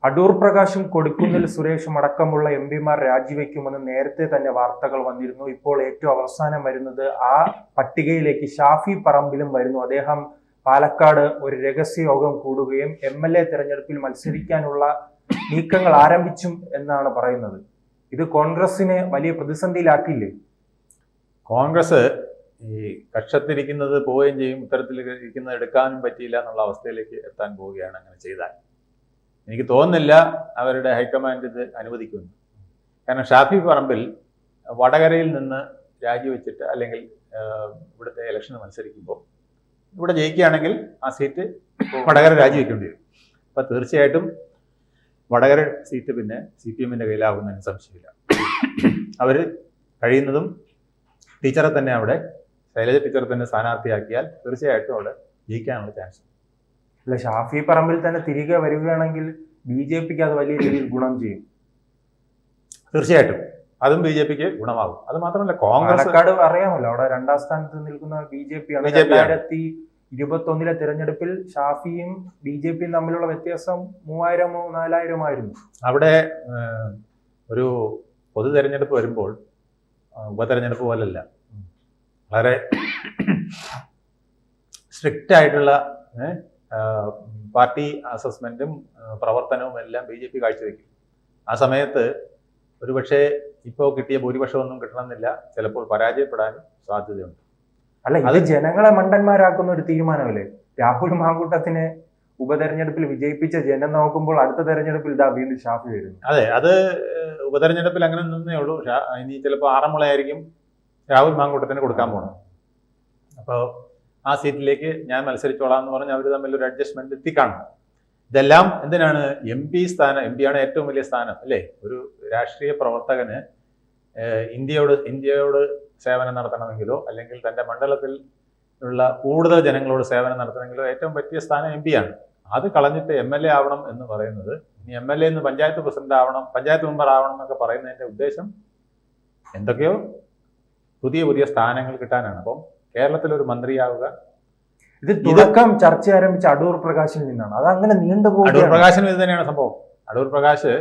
അടൂർ പ്രകാശും കൊടിക്കുന്നിൽ സുരേഷും അടക്കമുള്ള എംപിമാർ രാജിവെക്കുമെന്ന് നേരത്തെ തന്നെ വാർത്തകൾ വന്നിരുന്നു. ഇപ്പോൾ ഏറ്റവും അവസാനം വരുന്നത് ആ പട്ടികയിലേക്ക് ഷാഫി പറമ്പിലും വരുന്നു. അദ്ദേഹം പാലക്കാട് ഒരു രഹസ്യ യോഗം കൂടുകയും MLA തെരഞ്ഞെടുപ്പിൽ മത്സരിക്കാനുള്ള നീക്കങ്ങൾ ആരംഭിച്ചു എന്നാണ് പറയുന്നത്. ഇത് കോൺഗ്രസിനെ വലിയ പ്രതിസന്ധിയിലാക്കില്ലേ? കോൺഗ്രസ് ഈ കക്ഷത്തിരിക്കുന്നത് പോവുകയും ചെയ്യും, ഉത്തരത്തിൽ ഇരിക്കുന്നത് എടുക്കാനും പറ്റിയില്ല എന്നുള്ള അവസ്ഥയിലേക്ക് എത്താൻ പോവുകയാണ് അങ്ങനെ ചെയ്താൽ. എനിക്ക് തോന്നുന്നില്ല അവരുടെ ഹൈക്കമാൻഡ് ഇത് അനുവദിക്കുമെന്ന്. കാരണം ഷാഫി പറമ്പിൽ വടകരയിൽ നിന്ന് രാജിവെച്ചിട്ട് അല്ലെങ്കിൽ ഇവിടുത്തെ ഇലക്ഷന് മത്സരിക്കുമ്പോൾ ഇവിടെ ജയിക്കുകയാണെങ്കിൽ ആ സീറ്റ് വടകര രാജിവെക്കേണ്ടി വരും. അപ്പം തീർച്ചയായിട്ടും വടകര സീറ്റ് പിന്നെ CPM-ൻ്റെ കയ്യിലാകുന്നതിന് സംശയമില്ല. അവർ കഴിയുന്നതും ടീച്ചറെ തന്നെ അവിടെ ശൈലജ ടീച്ചറെ തന്നെ സ്ഥാനാർത്ഥിയാക്കിയാൽ തീർച്ചയായിട്ടും അവിടെ ജയിക്കാനുള്ള ചാൻസ്. അല്ല, ഷാഫി പറമ്പിൽ തന്നെ തിരികെ വരികയാണെങ്കിൽ BJPക്ക് അത് വലിയ രീതിയിൽ ഗുണം ചെയ്യും. തീർച്ചയായിട്ടും അതും BJPക്ക് ഗുണമാകും. അത് മാത്രമല്ല, കോൺഗ്രസ് അറിയാമല്ലോ, അവിടെ രണ്ടാം സ്ഥാനത്ത് നിൽക്കുന്ന BJP ആണ്. 2021 തെരഞ്ഞെടുപ്പിൽ ഷാഫിയും BJPയും തമ്മിലുള്ള വ്യത്യാസം 3000-4000 ആയിരുന്നു. അവിടെ ഒരു പൊതു തെരഞ്ഞെടുപ്പ് വരുമ്പോൾ ഉപതെരഞ്ഞെടുപ്പ് പോലല്ല, വളരെ സ്ട്രിക്റ്റ് ആയിട്ടുള്ള പാർട്ടി അസസ്മെന്റും പ്രവർത്തനവും എല്ലാം BJP കാഴ്ചവെക്കും. ആ സമയത്ത് ഒരുപക്ഷെ ഇപ്പോൾ കിട്ടിയ ഭൂരിപക്ഷമൊന്നും കിട്ടണമെന്നില്ല, ചിലപ്പോൾ പരാജയപ്പെടാനും സാധ്യതയുണ്ട്. അല്ല, അത് ജനങ്ങളെ മണ്ടന്മാരാക്കുന്ന ഒരു തീരുമാനമല്ലേ? രാഹുൽ മാങ്കൂട്ടത്തിനെ ഉപതെരഞ്ഞെടുപ്പിൽ വിജയിപ്പിച്ച ജനം നോക്കുമ്പോൾ അടുത്ത തെരഞ്ഞെടുപ്പിൽ ഇതാ വീണ്ടും ഷാഫി വരുന്നു. അതെ, അത് ഉപതെരഞ്ഞെടുപ്പിൽ അങ്ങനെ നിന്നേ ഉള്ളൂ. ഇനി ചിലപ്പോൾ ആറന്മുളയായിരിക്കും രാഹുൽ മാങ്കൂട്ടത്തിന് കൊടുക്കാൻ പോകണം. അപ്പോൾ ആ സീറ്റിലേക്ക് ഞാൻ മത്സരിച്ചോളാം എന്ന് പറഞ്ഞ് അവർ തമ്മിൽ ഒരു അഡ്ജസ്റ്റ്മെന്റ് എത്തിക്കാണും. ഇതെല്ലാം എന്തിനാണ്? MP സ്ഥാനം, MP ആണ് ഏറ്റവും വലിയ സ്ഥാനം അല്ലേ? ഒരു രാഷ്ട്രീയ പ്രവർത്തകന് ഇന്ത്യയോട് സേവനം നടത്തണമെങ്കിലോ അല്ലെങ്കിൽ തൻ്റെ മണ്ഡലത്തിൽ ഉള്ള കൂടുതൽ ജനങ്ങളോട് സേവനം നടത്തണമെങ്കിലോ ഏറ്റവും പറ്റിയ സ്ഥാനം MP ആണ്. അത് കളഞ്ഞിട്ട് MLA ആവണം എന്ന് പറയുന്നത്, ഇനി MLA എന്ന് പഞ്ചായത്ത് പ്രസിഡന്റ് ആവണം, പഞ്ചായത്ത് മെമ്പർ ആവണം എന്നൊക്കെ പറയുന്നതിൻ്റെ ഉദ്ദേശം എന്തൊക്കെയോ പുതിയ സ്ഥാനങ്ങൾ കിട്ടാനാണ്. അപ്പം കേരളത്തിൽ ഒരു മന്ത്രിയാവുക, ഇത് തുടക്കം ചർച്ച ആരംഭിച്ച അടൂർ പ്രകാശിൽ നിന്നാണ്. അത് അങ്ങനെ നീണ്ടുപോകും. അടൂർ പ്രകാശിനും ഇത് തന്നെയാണ് സംഭവം. അടൂർ പ്രകാശ്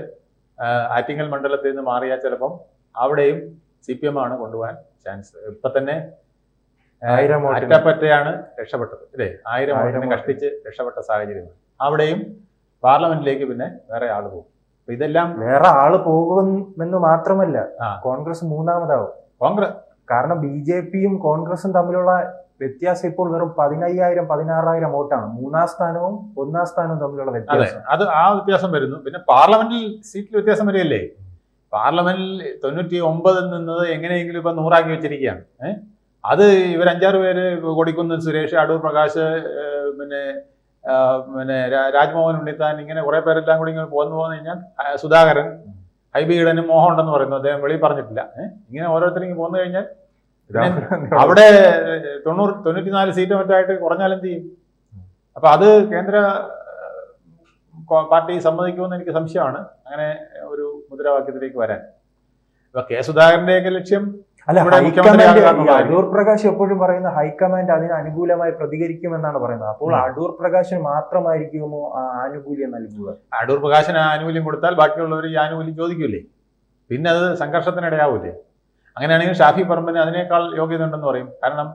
ആറ്റിങ്ങൽ മണ്ഡലത്തിൽ നിന്ന് മാറിയാൽ ചിലപ്പം അവിടെയും CPM ആണ് കൊണ്ടുപോകാൻ ചാൻസ്. ഇപ്പൊ തന്നെ 1000 അറ്റപ്പറ്റയാണ് രക്ഷപ്പെട്ടത് അല്ലേ? 1000 വോട്ടിന് കഷ്ടിച്ച് രക്ഷപ്പെട്ട സാഹചര്യമാണ്. അവിടെയും പാർലമെന്റിലേക്ക് പിന്നെ വേറെ ആള് പോകും. അപ്പൊ ഇതെല്ലാം വേറെ ആള് പോകുമെന്ന് മാത്രമല്ല, കോൺഗ്രസ് മൂന്നാമതാവും. കാരണം BJPയും കോൺഗ്രസും തമ്മിലുള്ള വ്യത്യാസം ഇപ്പോൾ വെറും 15000-16000 വോട്ടാണ്. മൂന്നാം സ്ഥാനവും ഒന്നാം സ്ഥാനവും തമ്മിലുള്ള വ്യത്യാസം. അത് ആ വ്യത്യാസം വരുന്നു. പിന്നെ പാർലമെന്റിൽ സീറ്റിൽ വ്യത്യാസം വരികയല്ലേ? പാർലമെന്റിൽ 99 നിന്നത് എങ്ങനെയെങ്കിലും ഇപ്പൊ 100 വെച്ചിരിക്കുകയാണ്. അത് ഇവർ 5-6 പേര്, കൊടിക്കുന്നിൽ സുരേഷ്, അടൂർ പ്രകാശ്, പിന്നെ രാജ്മോഹൻ ഉണ്ണിത്താൻ, ഇങ്ങനെ കുറെ പേരെല്ലാം കൂടി ഇങ്ങനെ പോന്നു കഴിഞ്ഞാൽ സുധാകരൻ, ഹൈബി ഈഡനും മോഹൻ ഉണ്ടെന്ന് പറയുന്നു, അദ്ദേഹം വെളിയിൽ പറഞ്ഞിട്ടില്ല. ഇങ്ങനെ ഓരോരുത്തരും ഇങ്ങനെ പോന്നു കഴിഞ്ഞാൽ അവിടെ 94 സീറ്റ് മറ്റായിട്ട് കുറഞ്ഞാൽ എന്ത് ചെയ്യും? അപ്പൊ അത് കേന്ദ്ര പാർട്ടി സമ്മതിക്കുമെന്ന് എനിക്ക് സംശയമാണ്, അങ്ങനെ ഒരു മുദ്രാവാക്യത്തിലേക്ക് വരാൻ. ഇപ്പൊ K. സുധാകരന്റെയൊക്കെ ലക്ഷ്യം അടൂർ പ്രകാശ് എപ്പോഴും പറയുന്ന ഹൈക്കമാൻഡ് അതിന് അനുകൂലമായി പ്രതികരിക്കുമെന്നാണ് പറയുന്നത്. അപ്പോൾ അടൂർ പ്രകാശിന് മാത്രമായിരിക്കുമോ ആ ആനുകൂല്യം നൽകുക? അടൂർ പ്രകാശിന് ആനുകൂല്യം കൊടുത്താൽ ബാക്കിയുള്ളവർ ഈ ആനുകൂല്യം ചോദിക്കൂലേ? പിന്നെ അത് സംഘർഷത്തിനിടയാവൂലേ? അങ്ങനെയാണെങ്കിൽ ഷാഫി പറമ്പിന് അതിനേക്കാൾ യോഗ്യത ഉണ്ടെന്ന് പറയും. കാരണം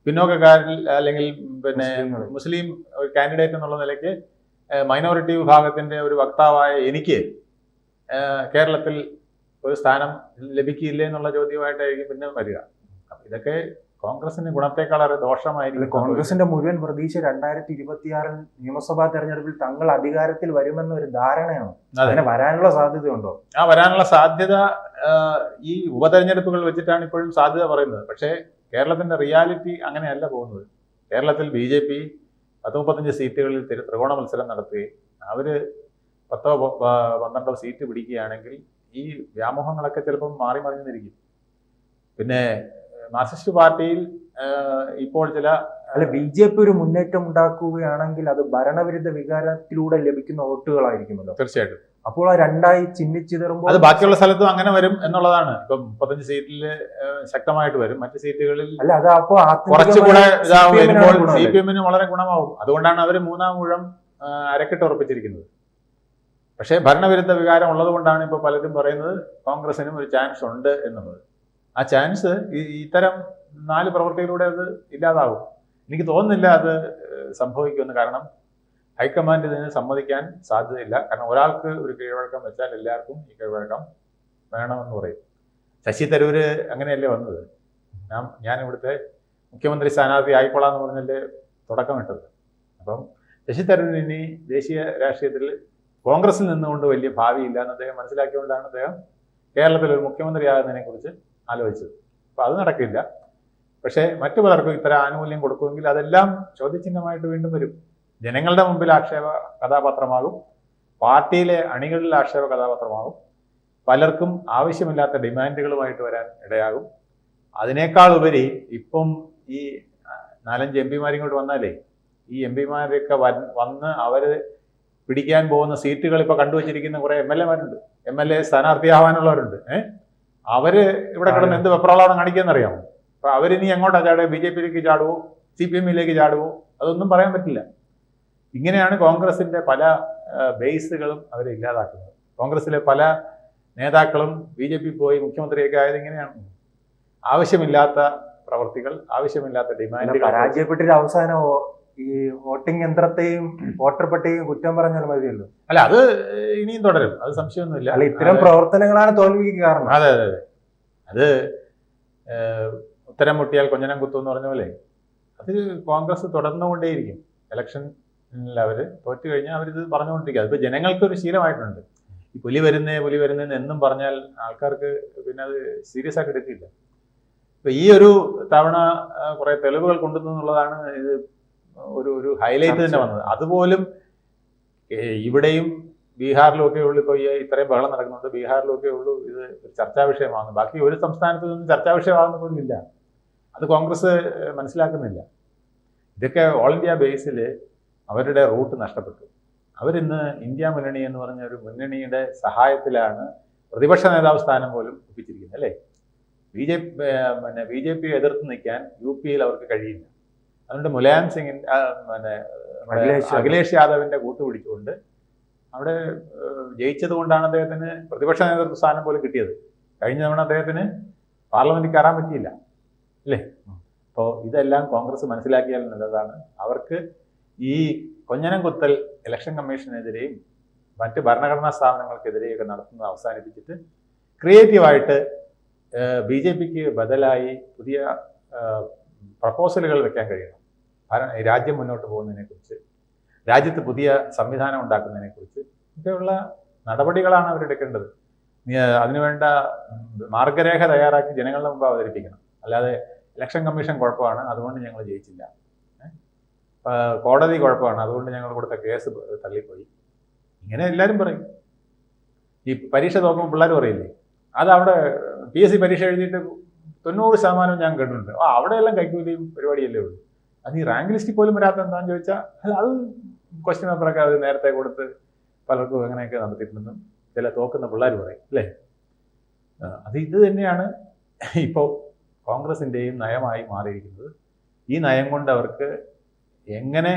പിന്നോക്കക്കാരിൽ അല്ലെങ്കിൽ പിന്നെ മുസ്ലിം ഒരു കാൻഡിഡേറ്റ് എന്നുള്ള നിലയ്ക്ക് മൈനോറിറ്റി വിഭാഗത്തിന്റെ ഒരു വക്താവായ എനിക്ക് കേരളത്തിൽ ഒരു സ്ഥാനം ലഭിക്കില്ലേ എന്നുള്ള ചോദ്യമായിട്ടായിരിക്കും പിന്നെ വരിക. ഇതൊക്കെ കോൺഗ്രസിന് ഗുണത്തെക്കാളേറെ ദോഷമായിരിക്കും. കോൺഗ്രസിന്റെ മുഴുവൻ പ്രതീക്ഷ 2026 നിയമസഭാ തെരഞ്ഞെടുപ്പിൽ തങ്ങൾ അധികാരത്തിൽ വരുമെന്ന ഒരു ധാരണയാണ്. അങ്ങനെ വരാനുള്ള സാധ്യതയുണ്ടോ? വരാനുള്ള സാധ്യത ഈ ഉപതെരഞ്ഞെടുപ്പുകൾ വെച്ചിട്ടാണ് ഇപ്പോഴും സാധ്യത പറയുന്നത്. പക്ഷേ കേരളത്തിന്റെ റിയാലിറ്റി അങ്ങനെയല്ല പോകുന്നത്. കേരളത്തിൽ BJP 10-35 സീറ്റുകളിൽ ത്രികോണ മത്സരം നടത്തുകയും അവര് 10-12 സീറ്റ് പിടിക്കുകയാണെങ്കിൽ ഈ വ്യാമോഹങ്ങളൊക്കെ ചിലപ്പം മാറി മറിഞ്ഞിരിക്കും. പിന്നെ മാർക്സിസ്റ്റ് പാർട്ടിയിൽ ഇപ്പോൾ BJP ഒരു മുന്നേറ്റം ഉണ്ടാക്കുകയാണെങ്കിൽ അത് ഭരണവിരുദ്ധ വികാരത്തിലൂടെ ലഭിക്കുന്ന വോട്ടുകളായിരിക്കുമല്ലോ. തീർച്ചയായിട്ടും. അപ്പോൾ ആ രണ്ടായി ചിഹ്നിച്ചിതറുമ്പോൾ അത് ബാക്കിയുള്ള സ്ഥലത്തും അങ്ങനെ വരും എന്നുള്ളതാണ്. ഇപ്പം 35 സീറ്റിൽ ശക്തമായിട്ട് വരും, മറ്റു സീറ്റുകളിൽ കുറച്ചുകൂടെ വരുമ്പോൾ CPM-ന് വളരെ ഗുണമാവും. അതുകൊണ്ടാണ് അവർ 3-ാം ഊഴം അരക്കിട്ട് ഉറപ്പിച്ചിരിക്കുന്നത്. പക്ഷേ ഭരണവിരുദ്ധ വികാരം ഉള്ളതുകൊണ്ടാണ് ഇപ്പോൾ പലരും പറയുന്നത് കോൺഗ്രസിനും ഒരു ചാൻസ് ഉണ്ട് എന്നുള്ളത്. ആ ചാൻസ് ഇത്തരം 4 പ്രവൃത്തിയിലൂടെ അത് ഇല്ലാതാവും. എനിക്ക് തോന്നുന്നില്ല അത് സംഭവിക്കുമെന്ന്. കാരണം ഹൈക്കമാൻഡ് ഇതിന് സമ്മതിക്കാൻ സാധ്യതയില്ല. കാരണം ഒരാൾക്ക് ഒരു കീഴ്വഴക്കം വെച്ചാൽ എല്ലാവർക്കും ഈ കീഴ്വഴക്കം വേണമെന്ന് പറയും. ശശി തരൂര് അങ്ങനെയല്ലേ വന്നത്. ഞാൻ ഇവിടുത്തെ മുഖ്യമന്ത്രി സ്ഥാനാർത്ഥി ആയിക്കൊള്ളാന്ന് പറഞ്ഞല്ലേ തുടക്കമിട്ടത്. അപ്പം ശശി തരൂരിന് ഇനി ദേശീയ രാഷ്ട്രീയത്തിൽ കോൺഗ്രസിൽ നിന്നുകൊണ്ട് വലിയ ഭാവിയില്ല എന്ന് അദ്ദേഹം മനസ്സിലാക്കിക്കൊണ്ടാണ് അദ്ദേഹം കേരളത്തിൽ ഒരു മുഖ്യമന്ത്രിയാകുന്നതിനെ കുറിച്ച് ആലോചിച്ചത്. അപ്പോൾ അത് നടക്കില്ല. പക്ഷേ മറ്റു പലർക്കും ഇത്തരം ആനുകൂല്യം കൊടുക്കുമെങ്കിൽ അതെല്ലാം ചോദ്യചിഹ്നമായിട്ട് വീണ്ടും വരും. ജനങ്ങളുടെ മുമ്പിൽ ആക്ഷേപ കഥാപാത്രമാകും, പാർട്ടിയിലെ അണികളിൽ ആക്ഷേപ കഥാപാത്രമാകും, പലർക്കും ആവശ്യമില്ലാത്ത ഡിമാൻഡുകളുമായിട്ട് വരാൻ ഇടയാകും. അതിനേക്കാൾ ഉപരി ഇപ്പം ഈ 4-5 എം പിമാരിങ്ങോട്ട് വന്നാലേ ഈ എം പിമാരൊക്കെ വന്ന് അവർ പിടിക്കാൻ പോകുന്ന സീറ്റുകൾ ഇപ്പോൾ കണ്ടുവച്ചിരിക്കുന്ന കുറേ MLA-മാരുണ്ട്, MLA സ്ഥാനാർത്ഥിയാവാനുള്ളവരുണ്ട്. അവര് ഇവിടെ കിടന്ന് എന്ത് വെപ്രാളാണ് കാണിക്കുകയെന്നറിയാമോ? അപ്പൊ അവരിനി എങ്ങോട്ടാ ചാടുക? BJP-യിലേക്ക് ചാടുവോ, CPM-യിലേക്ക് ചാടുവോ? അതൊന്നും പറയാൻ പറ്റില്ല. ഇങ്ങനെയാണ് കോൺഗ്രസിന്റെ പല ബേസുകളും അവർ ഇല്ലാതാക്കുന്നത്. കോൺഗ്രസിലെ പല നേതാക്കളും BJP പോയി മുഖ്യമന്ത്രിയൊക്കെ ആയത് ഇങ്ങനെയാണ്. ആവശ്യമില്ലാത്ത പ്രവർത്തികൾ, ആവശ്യമില്ലാത്ത ഡിമാൻഡുകൾ. പരാജയപ്പെട്ടിട്ട് അവസാനം ഈ വോട്ടിംഗ് യന്ത്രത്തെയും വോട്ടർ പട്ടികയും കുറ്റം പറഞ്ഞാൽ മതിയല്ലോ. അല്ല, അത് ഇനിയും തുടരും, അത് സംശയമൊന്നുമില്ല. അല്ല, ഇത്തരം പ്രവർത്തനങ്ങളാണ് തോൽവിക്ക് കാരണം. അതെ അതെ അതെ. അത് ഉത്തരം മുട്ടിയാൽ കൊഞ്ഞനം കുത്തും എന്ന് പറഞ്ഞ പോലെ അത് കോൺഗ്രസ് തുടർന്നുകൊണ്ടേയിരിക്കും. ഇലക്ഷനിൽ അവർ തോറ്റു കഴിഞ്ഞാൽ അവരിത് പറഞ്ഞുകൊണ്ടിരിക്കുക. അതിപ്പോൾ ജനങ്ങൾക്കൊരു ശീലമായിട്ടുണ്ട്. ഈ പുലി വരുന്നതെന്ന് എന്നും പറഞ്ഞാൽ ആൾക്കാർക്ക് പിന്നെ അത് സീരിയസ് ആയിട്ട് എടുക്കില്ല. ഇപ്പം ഈ ഒരു തവണ കുറേ തെളിവുകൾ കൊണ്ടുവന്നുള്ളതാണ് ഇത് ഒരു ഹൈലൈറ്റ് തന്നെ വന്നത്. അതുപോലും ഇവിടെയും ബീഹാറിലും ഒക്കെ ഉള്ളൂ. ഇപ്പോൾ ഇത്രയും ബഹളം നടക്കുന്നുണ്ട്, ബീഹാറിലും ഒക്കെ ഉള്ളൂ ഇത് ഒരു ചർച്ചാ വിഷയമാകുന്നു. ബാക്കി ഒരു സംസ്ഥാനത്തു നിന്നും ചർച്ചാ വിഷയമാകുന്ന പോലും ഇല്ല. അത് കോൺഗ്രസ് മനസ്സിലാക്കുന്നില്ല. ഇതൊക്കെ ഓൾ ഇന്ത്യ ബേസിൽ അവരുടെ റൂട്ട് നഷ്ടപ്പെട്ടു. അവരിന്ന് ഇന്ത്യ മുന്നണി എന്ന് പറഞ്ഞ ഒരു മുന്നണിയുടെ സഹായത്തിലാണ് പ്രതിപക്ഷ നേതാവ് സ്ഥാനം പോലും ഒപ്പിച്ചിരിക്കുന്നത്, അല്ലേ? BJP എതിർത്ത് നിൽക്കാൻ UP-യിൽ അവർക്ക് കഴിയില്ല. അതുകൊണ്ട് മുലായം സിംഗിൻ്റെ അഖിലേഷ് യാദവിൻ്റെ കൂട്ടുപിടിച്ചുകൊണ്ട് അവിടെ ജയിച്ചത് കൊണ്ടാണ് അദ്ദേഹത്തിന് പ്രതിപക്ഷ നേതൃത്വ സ്ഥാനം പോലും കിട്ടിയത്. കഴിഞ്ഞ തവണ അദ്ദേഹത്തിന് പാർലമെന്റിൽ കയറാൻ പറ്റിയില്ല, അല്ലേ? അപ്പോൾ ഇതെല്ലാം കോൺഗ്രസ് മനസ്സിലാക്കിയാൽ നല്ലതാണ്. അവർക്ക് ഈ കൊഞ്ഞനം കുത്തൽ ഇലക്ഷൻ കമ്മീഷനെതിരെയും മറ്റ് ഭരണഘടനാ സ്ഥാപനങ്ങൾക്കെതിരെയൊക്കെ നടത്തുന്നത് അവസാനിപ്പിച്ചിട്ട് ക്രിയേറ്റീവായിട്ട് BJP-ക്ക് ബദലായി പുതിയ പ്രപ്പോസലുകൾ വെക്കാൻ കഴിയണം. രാജ്യം മുന്നോട്ട് പോകുന്നതിനെക്കുറിച്ച്, രാജ്യത്ത് പുതിയ സംവിധാനം ഉണ്ടാക്കുന്നതിനെക്കുറിച്ച് ഒക്കെയുള്ള നടപടികളാണ് അവരെടുക്കേണ്ടത്. അതിനുവേണ്ട മാർഗരേഖ തയ്യാറാക്കി ജനങ്ങളുടെ മുമ്പ് അവതരിപ്പിക്കണം. അല്ലാതെ ഇലക്ഷൻ കമ്മീഷൻ കുഴപ്പമാണ് അതുകൊണ്ട് ഞങ്ങൾ ജയിച്ചില്ല, കോടതി കുഴപ്പമാണ് അതുകൊണ്ട് ഞങ്ങൾ കൊടുത്ത കേസ് തള്ളിപ്പോയി, ഇങ്ങനെ എല്ലാവരും പറയും. ഈ പരീക്ഷ തോക്കുമ്പോൾ പിള്ളേർ പറയില്ലേ, അതവിടെ PSC പരീക്ഷ എഴുതിയിട്ട് 90% ഞാൻ കേട്ടിട്ടുണ്ട്. അവിടെയെല്ലാം കൈക്കൂലിയും പരിപാടിയല്ലേ ഉള്ളൂ. അത് ഈ റാങ്ക് ലിസ്റ്റിൽ പോലും വരാത്ത എന്താണെന്ന് ചോദിച്ചാൽ അത് ക്വസ്റ്റ്യൻ പേപ്പറൊക്കെ അത് നേരത്തെ കൊടുത്ത് പലർക്കും അങ്ങനെയൊക്കെ നടത്തിയിട്ടുണ്ടെന്നും ചില തോക്കുന്ന പിള്ളേർ പറയും, അല്ലേ? ഇത് തന്നെയാണ് ഇപ്പോൾ കോൺഗ്രസിൻ്റെയും നയമായി മാറിയിരിക്കുന്നത്. ഈ നയം കൊണ്ട് അവർക്ക് എങ്ങനെ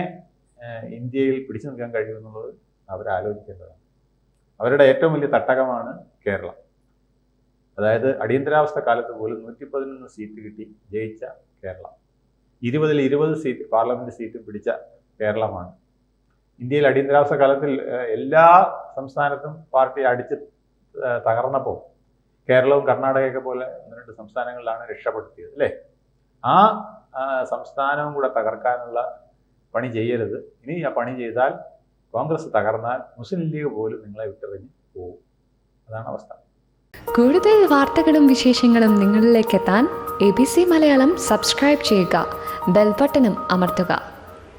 ഇന്ത്യയിൽ പിടിച്ചു നിൽക്കാൻ കഴിയുമെന്നുള്ളത് അവരാലോചിക്കേണ്ടതാണ്. അവരുടെ ഏറ്റവും വലിയ തട്ടകമാണ് കേരളം. അതായത് അടിയന്തരാവസ്ഥ കാലത്ത് പോലും 111 സീറ്റ് കിട്ടി ജയിച്ച കേരളം, 20-ൽ 20 സീറ്റ് പാർലമെന്റ് സീറ്റ് പിടിച്ച കേരളമാണ്. ഇന്ത്യയിൽ അടിയന്തരാവസ്ഥ കാലത്തിൽ എല്ലാ സംസ്ഥാനത്തും പാർട്ടി അടിച്ച് തകർന്നപ്പോൾ കേരളവും കർണാടകയൊക്കെ പോലെ 2 സംസ്ഥാനങ്ങളിലാണ് രക്ഷപ്പെടുത്തിയത്, അല്ലേ? ആ സംസ്ഥാനവും കൂടെ തകർക്കാനുള്ള പണി ചെയ്യരുത്. ഇനി ആ പണി ചെയ്താൽ കോൺഗ്രസ് തകർന്നാൽ മുസ്ലിം ലീഗ് പോലും നിങ്ങളെ വിട്ടെറിഞ്ഞ് പോകും. അതാണ് അവസ്ഥ. കൂടുതൽ വാർത്തകളും വിശേഷങ്ങളും നിങ്ങളിലേക്ക് എത്താൻ ABC മലയാളം സബ്സ്ക്രൈബ് ചെയ്യുക, ബെൽ ബട്ടണും അമർത്തുക.